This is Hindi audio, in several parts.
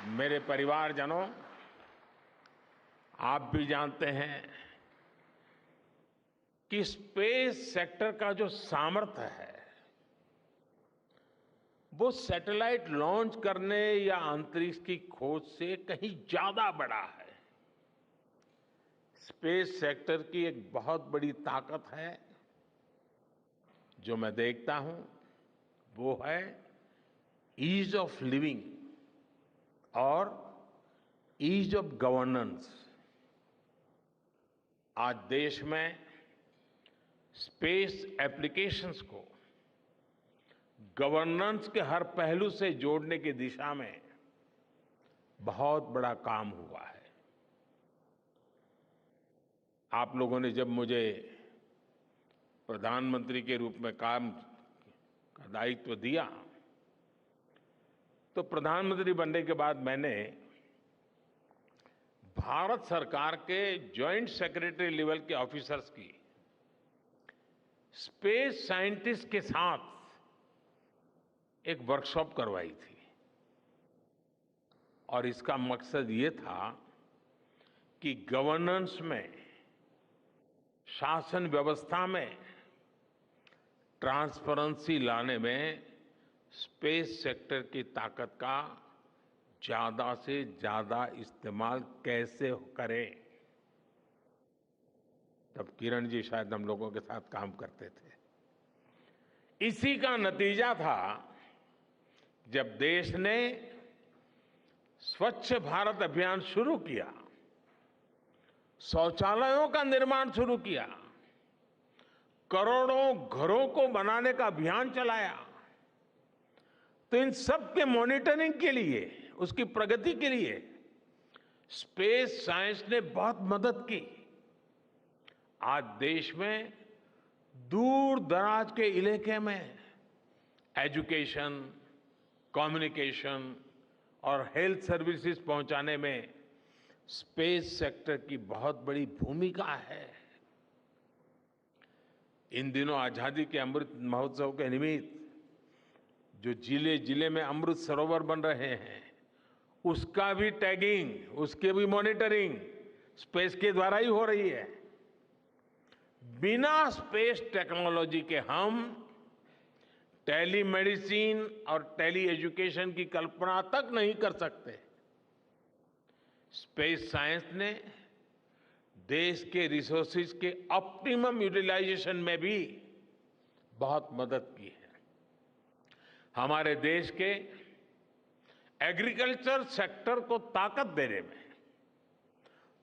मेरे परिवारजनों, आप भी जानते हैं कि स्पेस सेक्टर का जो सामर्थ्य है वो सैटेलाइट लॉन्च करने या अंतरिक्ष की खोज से कहीं ज्यादा बड़ा है। स्पेस सेक्टर की एक बहुत बड़ी ताकत है जो मैं देखता हूं, वो है ईज ऑफ लिविंग और ईज ऑफ गवर्नेंस। आज देश में स्पेस एप्लीकेशंस को गवर्नेंस के हर पहलू से जोड़ने की दिशा में बहुत बड़ा काम हुआ है। आप लोगों ने जब मुझे प्रधानमंत्री के रूप में काम का दायित्व दिया तो प्रधानमंत्री बनने के बाद मैंने भारत सरकार के जॉइंट सेक्रेटरी लेवल के ऑफिसर्स की स्पेस साइंटिस्ट के साथ एक वर्कशॉप करवाई थी और इसका मकसद ये था कि गवर्नेंस में, शासन व्यवस्था में ट्रांसपेरेंसी लाने में स्पेस सेक्टर की ताकत का ज्यादा से ज्यादा इस्तेमाल कैसे करें। तब किरण जी शायद हम लोगों के साथ काम करते थे। इसी का नतीजा था जब देश ने स्वच्छ भारत अभियान शुरू किया, शौचालयों का निर्माण शुरू किया, करोड़ों घरों को बनाने का अभियान चलाया। तो इन सब के मॉनिटरिंग के लिए, उसकी प्रगति के लिए स्पेस साइंस ने बहुत मदद की। आज देश में दूर दराज के इलाके में एजुकेशन, कम्युनिकेशन और हेल्थ सर्विसेज पहुंचाने में स्पेस सेक्टर की बहुत बड़ी भूमिका है। इन दिनों आजादी के अमृत महोत्सव के निमित्त जो जिले जिले में अमृत सरोवर बन रहे हैं, उसका भी टैगिंग, उसके भी मॉनिटरिंग स्पेस के द्वारा ही हो रही है। बिना स्पेस टेक्नोलॉजी के हम टेलीमेडिसिन और टेली एजुकेशन की कल्पना तक नहीं कर सकते। स्पेस साइंस ने देश के रिसोर्सेज के ऑप्टिमम यूटिलाइजेशन में भी बहुत मदद की है। हमारे देश के एग्रीकल्चर सेक्टर को ताकत देने में,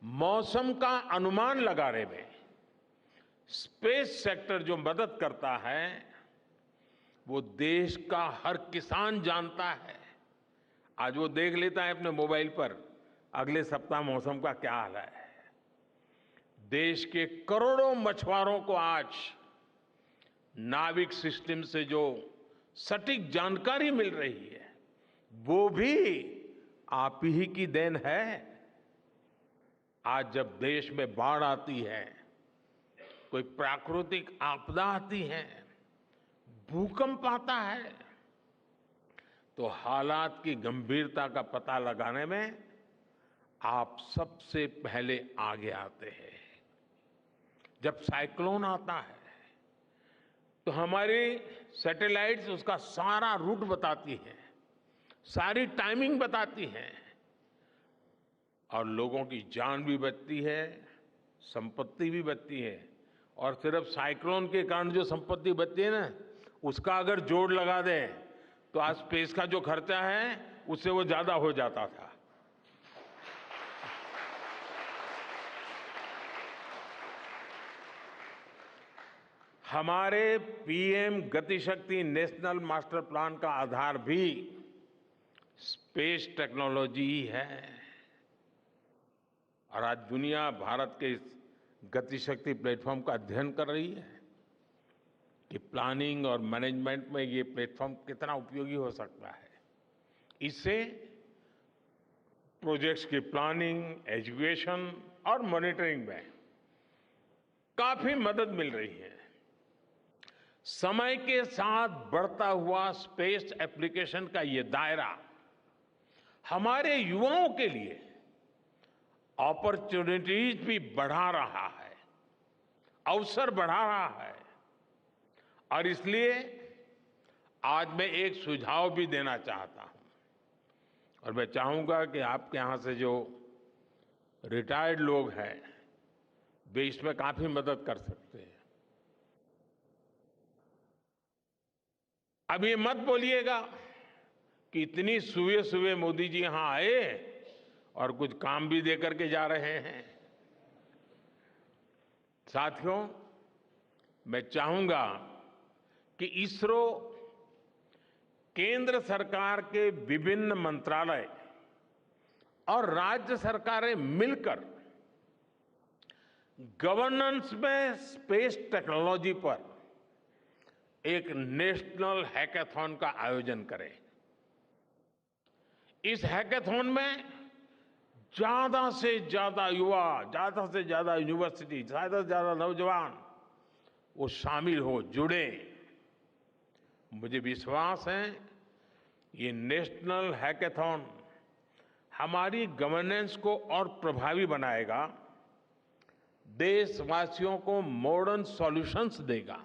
मौसम का अनुमान लगाने में स्पेस सेक्टर जो मदद करता है वो देश का हर किसान जानता है। आज वो देख लेता है अपने मोबाइल पर अगले सप्ताह मौसम का क्या हाल है। देश के करोड़ों मछुआरों को आज नाविक सिस्टम से जो सटीक जानकारी मिल रही है वो भी आप ही की देन है। आज जब देश में बाढ़ आती है, कोई प्राकृतिक आपदा आती है, भूकंप आता है, तो हालात की गंभीरता का पता लगाने में आप सबसे पहले आगे आते हैं। जब साइक्लोन आता है तो हमारी सैटेलाइट्स उसका सारा रूट बताती हैं, सारी टाइमिंग बताती हैं और लोगों की जान भी बचती है, संपत्ति भी बचती है। और सिर्फ साइक्लोन के कारण जो संपत्ति बचती है ना, उसका अगर जोड़ लगा दें तो आज स्पेस का जो खर्चा है उससे वो ज्यादा हो जाता था। हमारे PM Gatishakti national master plan का आधार भी स्पेस टेक्नोलॉजी ही है। और आज दुनिया भारत के इस गतिशक्ति प्लेटफॉर्म का अध्ययन कर रही है कि प्लानिंग और मैनेजमेंट में ये प्लेटफॉर्म कितना उपयोगी हो सकता है। इससे प्रोजेक्ट्स की प्लानिंग, एजुकेशन और मॉनिटरिंग में काफी मदद मिल रही है। समय के साथ बढ़ता हुआ स्पेस एप्लीकेशन का ये दायरा हमारे युवाओं के लिए अपॉर्चुनिटीज भी बढ़ा रहा है, अवसर बढ़ा रहा है। और इसलिए आज मैं एक सुझाव भी देना चाहता हूं और मैं चाहूंगा कि आपके यहां से जो रिटायर्ड लोग हैं वे इसमें काफी मदद कर सकते हैं। अब ये मत बोलिएगा कि इतनी सुबह सुबह मोदी जी यहां आए और कुछ काम भी दे करके जा रहे हैं। साथियों, मैं चाहूंगा कि इसरो केंद्र सरकार के विभिन्न मंत्रालय और राज्य सरकारें मिलकर गवर्नेंस में स्पेस टेक्नोलॉजी पर एक नेशनल हैकाथॉन का आयोजन करें। इस हैकाथॉन में ज्यादा से ज्यादा युवा, ज्यादा से ज्यादा यूनिवर्सिटी, ज्यादा से ज्यादा नौजवान वो शामिल हो, जुड़े। मुझे विश्वास है ये नेशनल हैकाथॉन हमारी गवर्नेंस को और प्रभावी बनाएगा, देशवासियों को मॉडर्न सॉल्यूशंस देगा